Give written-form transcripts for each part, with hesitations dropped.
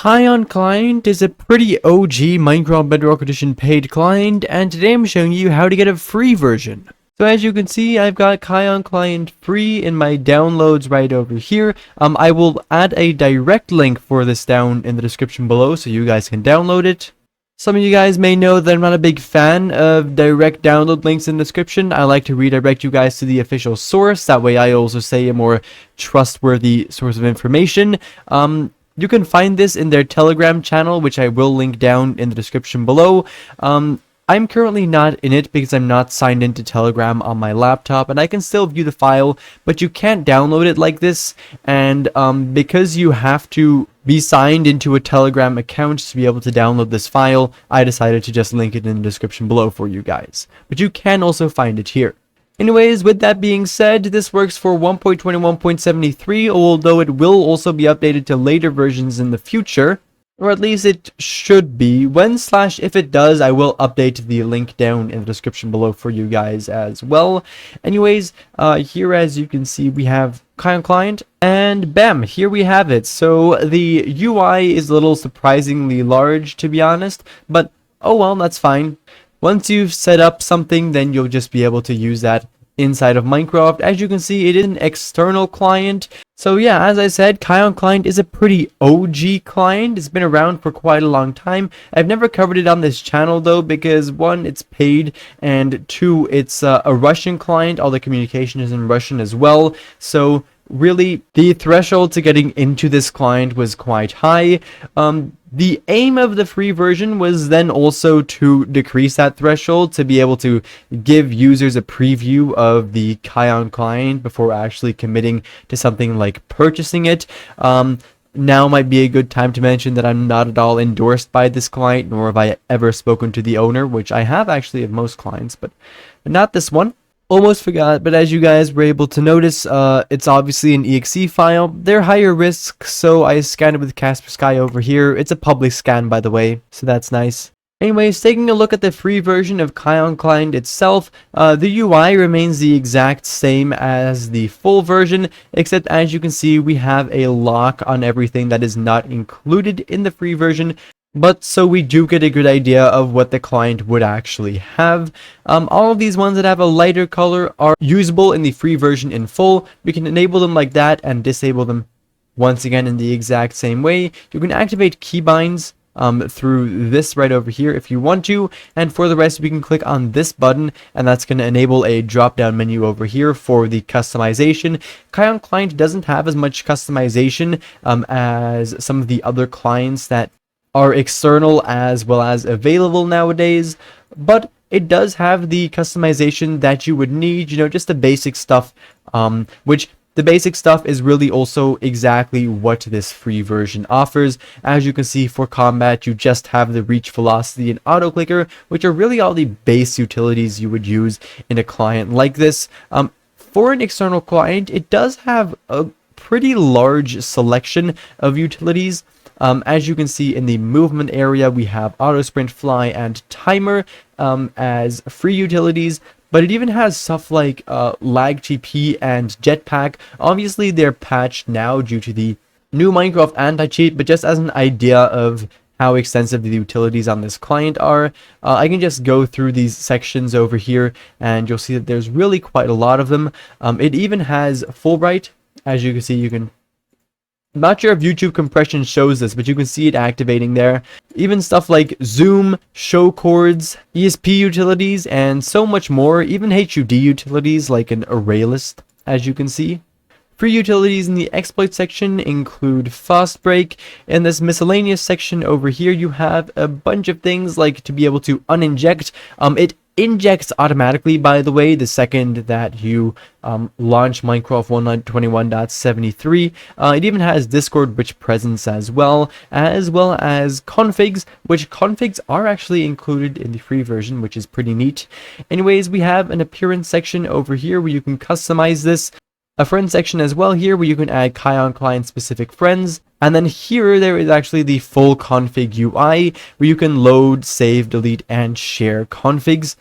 Kion Client is a pretty OG Minecraft Bedrock Edition paid client, and today I'm showing you how to get a free version. So as you can see, I've got Kion Client free in my downloads right over here. I will add a direct link for this down in the description below so you guys can download it. Some of you guys may know that I'm not a big fan of direct download links in the description. I like to redirect you guys to the official source. That way I also say a more trustworthy source of information. You can find this in their Telegram channel, which I will link down in the description below. I'm currently not in it because I'm not signed into Telegram on my laptop, and I can still view the file, but you can't download it like this. And because you have to be signed into a Telegram account to be able to download this file, I decided to just link it in the description below for you guys. But you can also find it here. Anyways, with that being said, this works for 1.21.73, although it will also be updated to later versions in the future. Or at least it should be. If it does, I will update the link down in the description below for you guys as well. Anyways, here as you can see, we have Kion Client, and bam, here we have it. So the UI is a little surprisingly large, to be honest, but oh well, that's fine. Once you've set up something, then you'll just be able to use that inside of Minecraft. As you can see, it is an external client. So yeah, as I said, Kion Client is a pretty OG client. It's been around for quite a long time. I've never covered it on this channel though, because one, it's paid, and two, it's a Russian client. All the communication is in Russian as well. So really, the threshold to getting into this client was quite high. The aim of the free version was then also to decrease that threshold to be able to give users a preview of the Kion Client before actually committing to something like purchasing it. Now might be a good time to mention that I'm not at all endorsed by this client, nor have I ever spoken to the owner, which I have actually of most clients, but not this one. Almost forgot, but as you guys were able to notice, it's obviously an exe file. They're higher risk, so I scanned it with Kaspersky over here. It's a public scan, by the way, so that's nice. Anyways, taking a look at the free version of Kion Client itself, the UI remains the exact same as the full version, except as you can see, we have a lock on everything that is not included in the free version. But so we do get a good idea of what the client would actually have. All of these ones that have a lighter color are usable in the free version in full. We can enable them like that and disable them once again in the exact same way. You can activate keybinds through this right over here if you want to, and for the rest we can click on this button, and that's going to enable a drop down menu over here for the customization. Kion Client doesn't have as much customization as some of the other clients that are external as well as available nowadays, but it does have the customization that you would need, you know, just the basic stuff, which the basic stuff is really also exactly what this free version offers. As you can see, for combat, you just have the reach velocity and auto clicker, which are really all the base utilities you would use in a client like this. For an external client, it does have a pretty large selection of utilities. As you can see in the movement area, we have auto sprint, fly, and timer as free utilities, but it even has stuff like lag TP and jetpack. Obviously they're patched now due to the new Minecraft anti-cheat, but just as an idea of how extensive the utilities on this client are, I can just go through these sections over here and you'll see that there's really quite a lot of them. It even has Fulbright. As you can see, you can, I'm not sure if YouTube compression shows this, but you can see it activating there. Even stuff like zoom, show chords, ESP utilities, and so much more. Even HUD utilities like an array list, as you can see. Free utilities in the exploit section include fast break. In this miscellaneous section over here, you have a bunch of things like to be able to uninject. It injects automatically, by the way, the second that you launch Minecraft 1.21.73. It even has Discord rich presence as well as configs, which configs are actually included in the free version, which is pretty neat. Anyways, we have an appearance section over here where you can customize this. A friend section as well here where you can add Kion Client specific friends, and then here there is actually the full config UI where you can load, save, delete, and share configs,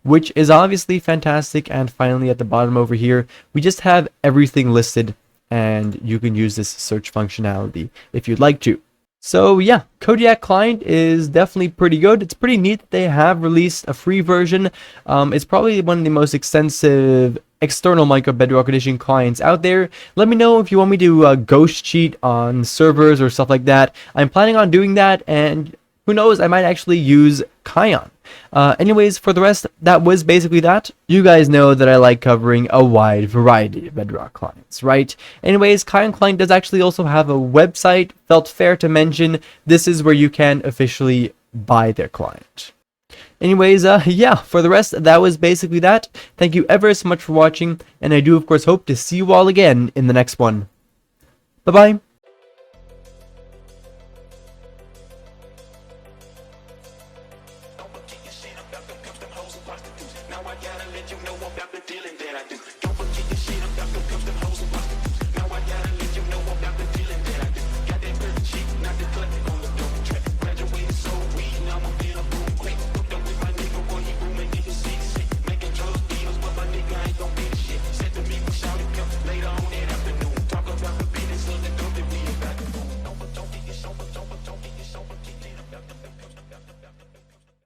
which is obviously fantastic. And finally at the bottom over here we just have everything listed, and you can use this search functionality if you'd like to. So yeah, Kodiak Client is definitely pretty good. It's pretty neat that they have released a free version. It's probably one of the most extensive external Minecraft Bedrock Edition clients out there. Let me know if you want me to ghost cheat on servers or stuff like that. I'm planning on doing that, and who knows, I might actually use Kion. Anyways, for the rest, that was basically that. You guys know that I like covering a wide variety of Bedrock clients, right? Anyways, KionClient does actually also have a website. Felt fair to mention. This is where you can officially buy their client. Anyways, yeah, for the rest, that was basically that. Thank you ever so much for watching, and I do, of course, hope to see you all again in the next one. Bye-bye. Now I gotta let you know about the feeling that I do.